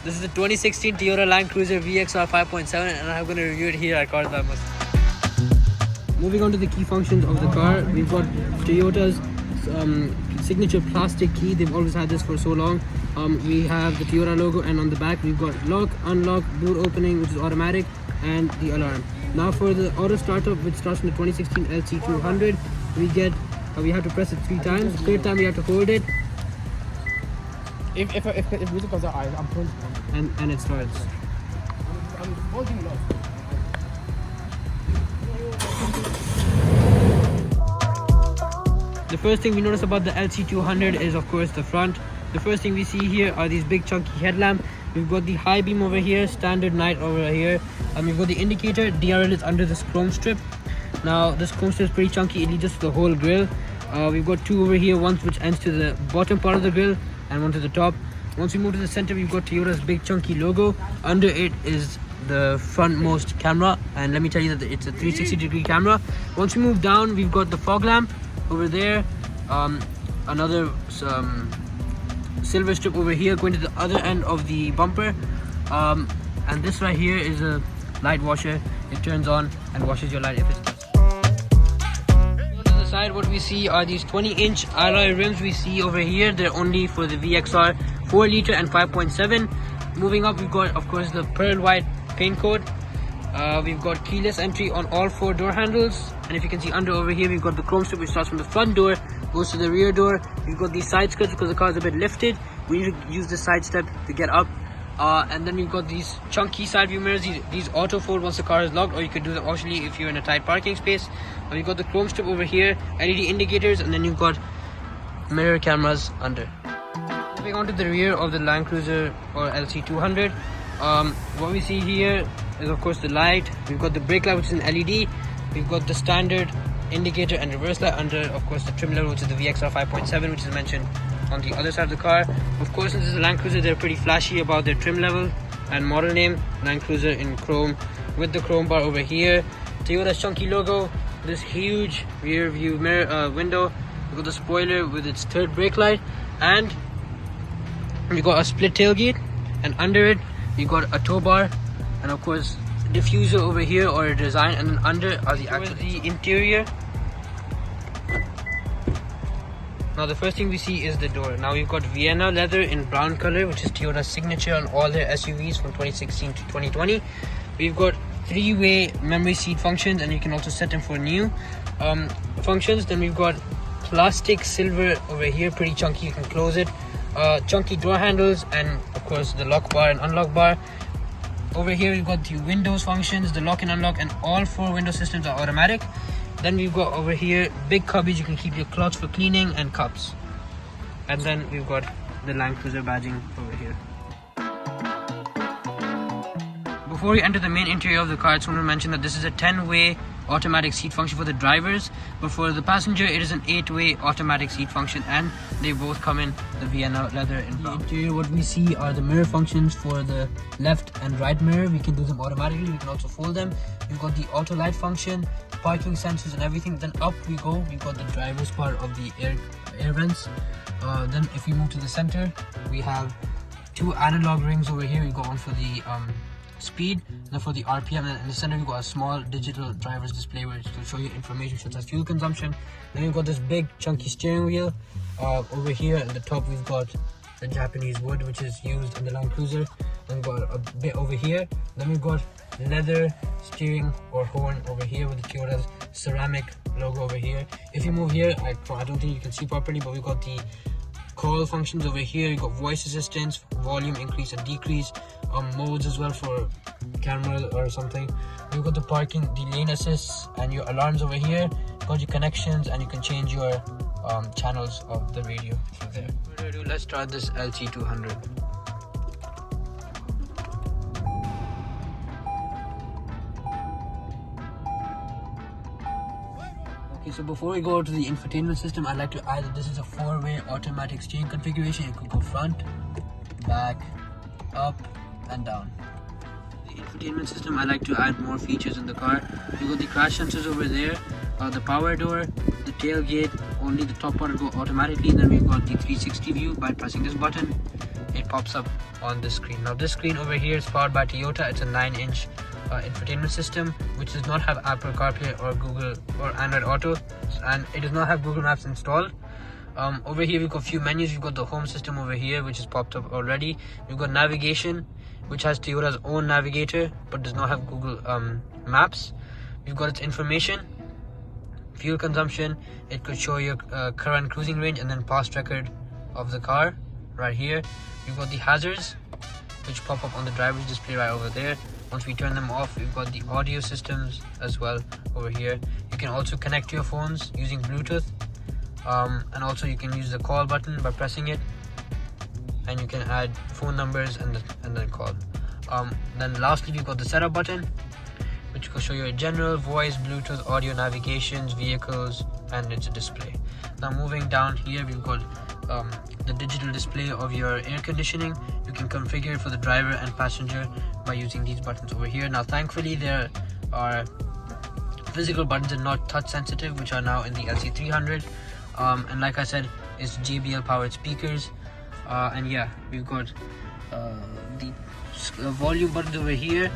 This is the 2016 Toyota Land Cruiser VXR 5.7 and I'm going to review it here at Cars That Must. Moving on to the key functions of the car, we've got Toyota's signature plastic key. They've always had this for so long. We have the Toyota logo, and on the back we've got lock, unlock, boot opening, which is automatic, and the alarm. Now for the auto startup, which starts from the 2016 LC200, we have to press it 3 times. The third time we have to hold it. If music comes out, I'm pulling. And it starts. I'm holding it off. The first thing we notice about the LC200 is of course the front. The first thing we see here are these big chunky headlamp. We've got the high beam over here, standard night over here. We've got the indicator. DRL is under this chrome strip. Now this chrome strip is pretty chunky. It leads us to the whole grille. We've got 2 over here, one which ends to the bottom part of the grille and one to the top. Once we move to the center, we've got Toyota's big chunky logo. Under it is the frontmost camera, and let me tell you that it's a 360-degree camera. Once we move down, we've got the fog lamp over there, another silver strip over here going to the other end of the bumper, and this right here is a light washer. It turns on and washes your light if it's touched. On the side, what we see are these 20-inch alloy rims we see over here. They're only for the VXR 4-liter and 5.7. Moving up, we've got of course the pearl white paint coat. We've got keyless entry on all 4 door handles, and if you can see under over here, we've got the chrome strip which starts from the front door, goes to the rear door. We've got these side skirts because the car is a bit lifted. We need to use the side step to get up, and then we've got these chunky side view mirrors. These auto fold once the car is locked, or you could do them optionally if you're in a tight parking space. We've got the chrome strip over here, LED indicators, and then you've got mirror cameras under. Moving on to the rear of the Land Cruiser or LC200, what we see here is of course the light. We've got the brake light, which is an LED. We've got the standard indicator and reverse light under, of course, the trim level, which is the VXR 5.7, which is mentioned on the other side of the car. Of course, since this is a Land Cruiser, they're pretty flashy about their trim level and model name. Land Cruiser in chrome with the chrome bar over here. Toyota's chunky logo, this huge rear view mirror window. We've got the spoiler with its 3rd brake light, and we got a split tailgate, and under it we got a tow bar, and of course diffuser over here or a design, and then under are the interior. Now the first thing we see is the door. Now we've got Vienna leather in brown color, which is Toyota's signature on all their SUVs from 2016 to 2020. We've got 3-way memory seat functions, and you can also set them for new functions. Then we've got plastic silver over here, pretty chunky, you can close it. Chunky door handles, and of course the lock bar and unlock bar. Over here we've got the windows functions, the lock and unlock, and all 4 window systems are automatic. Then we've got over here big cubbies, you can keep your cloths for cleaning and cups. And then we've got the Land Cruiser badging over here. Before we enter the main interior of the car, I just want to mention that this is a 10-way automatic seat function for the drivers, but for the passenger it is an 8-way automatic seat function, and they both come in the Vienna leather in brown. Interior, what we see are the mirror functions for the left and right mirror. We can do them automatically, we can also fold them. We've got the auto light function, parking sensors and everything. Then up we go, we've got the driver's part of the air vents. Then if we move to the center, we have 2 analog rings over here. We got one for the speed, and then for the RPM, and in the center we've got a small digital driver's display which will show you information such as fuel consumption. Then we've got this big chunky steering wheel. Over here at the top we've got the Japanese wood which is used in the Land Cruiser. Then we've got a bit over here. Then we've got leather steering or horn over here with the Toyota's ceramic logo over here. If you move here, I don't think you can see properly, but we've got the call functions over here. You got voice assistance, volume increase and decrease, modes as well for camera or something. You've got the parking, the lane assist, and your alarms over here. You've got your connections, and you can change your channels of the radio through there. What do I do? Let's start this LC200. Okay, so before we go to the infotainment system, I'd like to add that this is a 4-way automatic steering configuration. You can go front, back, up and down. The infotainment system, I like to add more features in the car. You got the crash sensors over there, the power door, the tailgate, only the top part will go automatically, and then we've got the 360 view by pressing this button. it pops up on this screen. Now this screen over here is powered by Toyota. It's a 9-inch infotainment system which does not have Apple CarPlay or Google or Android Auto, and it does not have Google Maps installed. Over here we've got a few menus. We've got the home system over here, which is popped up already. We've got navigation, which has Toyota's own navigator but does not have Google Maps. We've got its information, fuel consumption. It could show your current cruising range and then past record of the car right here. We've got the hazards, which pop up on the driver's display right over there. Once we turn them off, we've got the audio systems as well over here. You can also connect your phones using Bluetooth, and also you can use the call button by pressing it, and you can add phone numbers and then call. Then lastly, we've got the setup button, which will show you a general, voice, Bluetooth, audio, navigations, vehicles, and it's a display. Now moving down here, we've got the digital display of your air conditioning. You can configure it for the driver and passenger by using these buttons over here. Now thankfully there are physical buttons and not touch sensitive, which are now in the LC300, and like I said, it's JBL powered speakers, and yeah, we've got the volume buttons over here,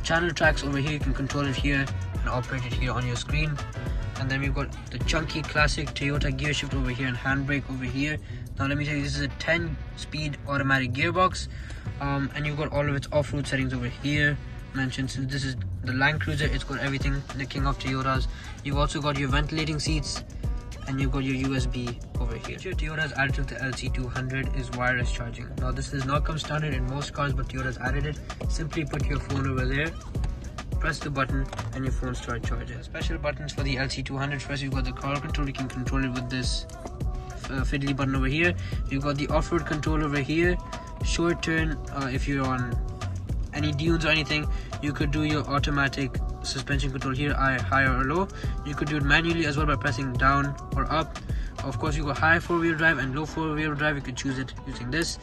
channel tracks over here. You can control it here and operate it here on your screen. And then we've got the chunky classic Toyota gear shift over here and handbrake over here. Now let me tell you, this is a 10-speed automatic gearbox, and you've got all of its off-road settings over here mentioned. Since this is the Land Cruiser, it's got everything, the king of Toyotas. You've also got your ventilating seats, and you've got your USB over here. Toyota's added to the LC200 is wireless charging. Now this does not come standard in most cars, but Toyota's added it. Simply put your phone over there, press the button, and your phone starts charging. Special buttons for the LC200. First, you've got the car control. You can control it with this fiddly button over here. You've got the off-road control over here. Short turn, if you're on any dunes or anything, you could do your automatic suspension control here, higher or low. You could do it manually as well by pressing down or up. Of course, you got high 4-wheel drive and low 4-wheel drive. You could choose it using this.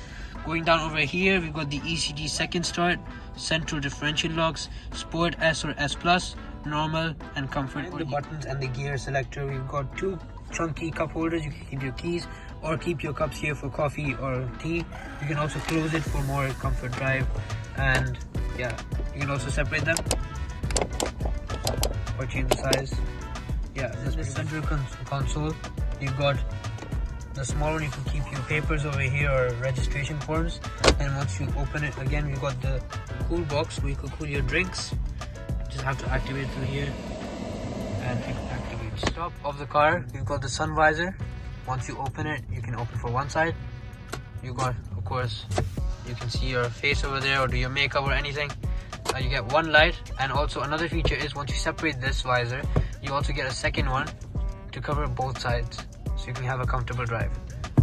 Going down over here, we've got the ECD second start, central differential locks, sport, S or S plus, normal, and comfort. The buttons and the gear selector, we've got two chunky cup holders. You can keep your keys or keep your cups here for coffee or tea. You can also close it for more comfort drive, and yeah, you can also separate them or change the size. Yeah, this is the central console. You've got the small one. You can keep your papers over here or registration forms, and once you open it again, you've got the cool box where you can cool your drinks. Just have to activate it through here, and it activates. Top of the car, you've got the sun visor. Once you open it, you can open for one side. You've got, of course, you can see your face over there or do your makeup or anything. You get one light, and also another feature is once you separate this visor, you also get a second one to cover both sides, so you can have a comfortable drive.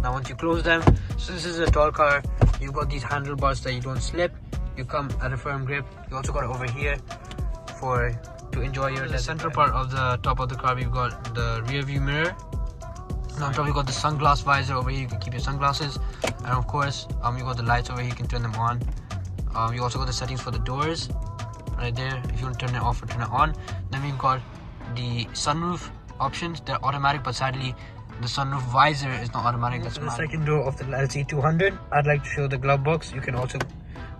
Now once you close them, so this is a tall car, you've got these handlebars that you don't slip. You come at a firm grip. You also got it over here to enjoy your the central part of the top of the car. We've got the rear view mirror. Now on top we've got the sunglass visor over here. You can keep your sunglasses, and of course you got the lights over here. You can turn them on. You also got the settings for the doors right there if you want to turn it off or turn it on. Then we've got the sunroof options. They're automatic, but sadly the sunroof visor is not automatic. That's the second door of the LC200. I'd like to show the glove box. You can also,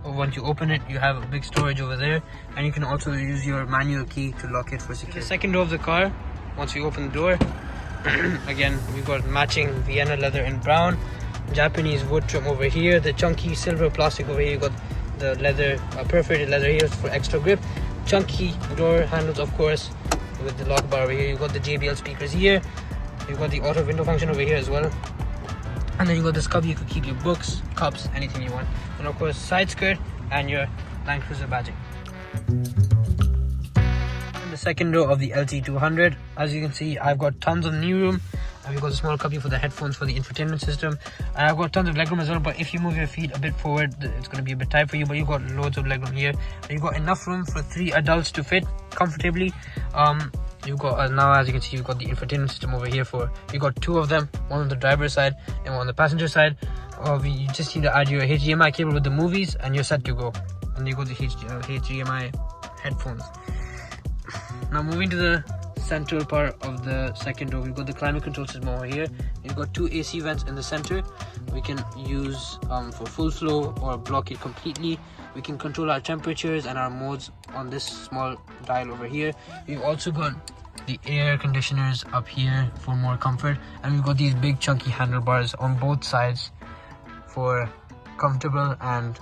once you open it, you have a big storage over there, and you can also use your manual key to lock it for security. The second door of the car, once you open the door, again we've got matching Vienna leather in brown, Japanese wood trim over here, the chunky silver plastic over here. You got the leather, perforated leather here for extra grip, chunky door handles, of course, with the lock bar over here. You got the JBL speakers here. You've got the auto window function over here as well, and then you got this cubby. You could keep your books, cups, anything you want, and of course side skirt and your Land Cruiser badging. And the second row of the LC200, as you can see, I've got tons of knee room. And we've got a small cubby for the headphones for the infotainment system, and I've got tons of legroom as well. But if you move your feet a bit forward, it's going to be a bit tight for you, but you've got loads of legroom here, and you've got enough room for 3 adults to fit comfortably. You've got now, as you can see, you've got the infotainment system over here. You got 2 of them, one on the driver's side and one on the passenger side. You just need to add your HDMI cable with the movies, and you're set to go. And you got the HDMI headphones. Now moving to the central part of the second door, we've got the climate control system over here. You've got 2 AC vents in the center. we can use for full flow or block it completely. We can control our temperatures and our modes on this small dial over here. We've also got the air conditioners up here for more comfort, and we've got these big chunky handlebars on both sides for comfortable and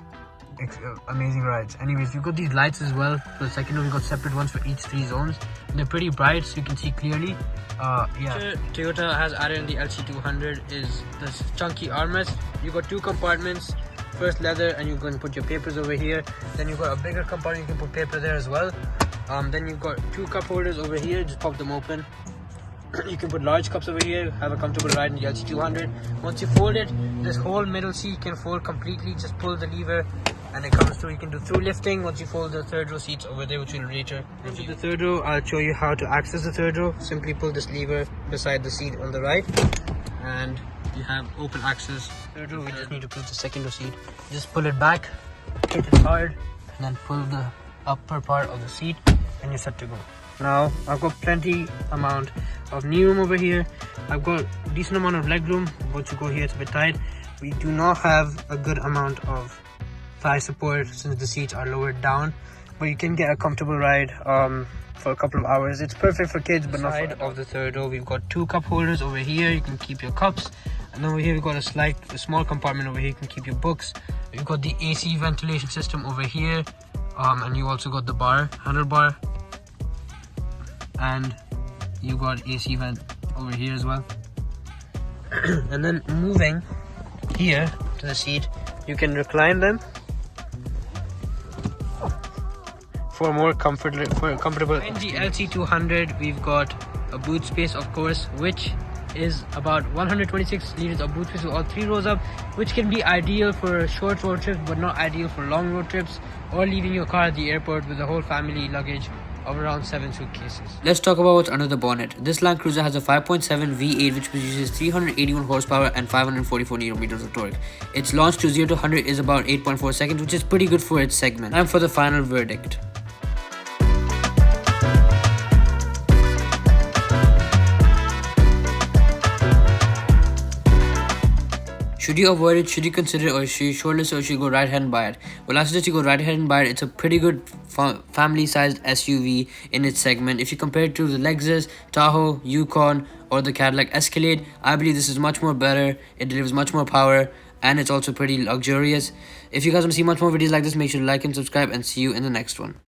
amazing rides. Anyways, we've got these lights as well for the second row. We've got separate ones for each 3 zones, and they're pretty bright so you can see clearly. Toyota has added in the LC200 is this chunky armrest. You've got 2 compartments, first leather, and you can put your papers over here. Then you've got a bigger compartment, you can put paper there as well. Then you've got 2 cup holders over here, just pop them open. You can put large cups over here, have a comfortable ride in the LC200. Once you fold it, this whole middle seat can fold completely. Just pull the lever and it comes through. You can do through lifting once you fold the third row seats over there, which we'll later review. The third row, I'll show you how to access the third row. Simply pull this lever beside the seat on the right and you have open access. Third row, we just need to pull the second row seat. Just pull it back, hit it hard, and then pull the upper part of the seat and you're set to go. Now I've got plenty amount of knee room over here. I've got a decent amount of leg room. Once you go here, it's a bit tight. We do not have a good amount of thigh support since the seats are lowered down, but you can get a comfortable ride for a couple of hours. It's perfect for kids, but not for of the third row. We've got 2 cup holders over here. You can keep your cups, and over here we've got a small compartment over here. You can keep your books. We've got the AC ventilation system over here, and you also got the handlebar, and you got AC vent over here as well. And then moving here to the seat, you can recline them for more comfortable. In the LC200, we've got a boot space, of course, which is about 126 liters of boot space with all 3 rows up, which can be ideal for short road trips but not ideal for long road trips or leaving your car at the airport with the whole family luggage of around 7 suitcases. Let's talk about what's under the bonnet. This Land Cruiser has a 5.7 V8 which produces 381 horsepower and 544 Nm of torque. Its launch to 0 to 100 is about 8.4 seconds, which is pretty good for its segment. And for the final verdict. Should you avoid it, should you consider it, or should you shortlist it, or should you go right ahead and buy it? Well, I suggest you go right ahead and buy it. It's a pretty good family-sized SUV in its segment. If you compare it to the Lexus, Tahoe, Yukon, or the Cadillac Escalade, I believe this is much more better. It delivers much more power, and it's also pretty luxurious. If you guys want to see much more videos like this, make sure to like and subscribe, and see you in the next one.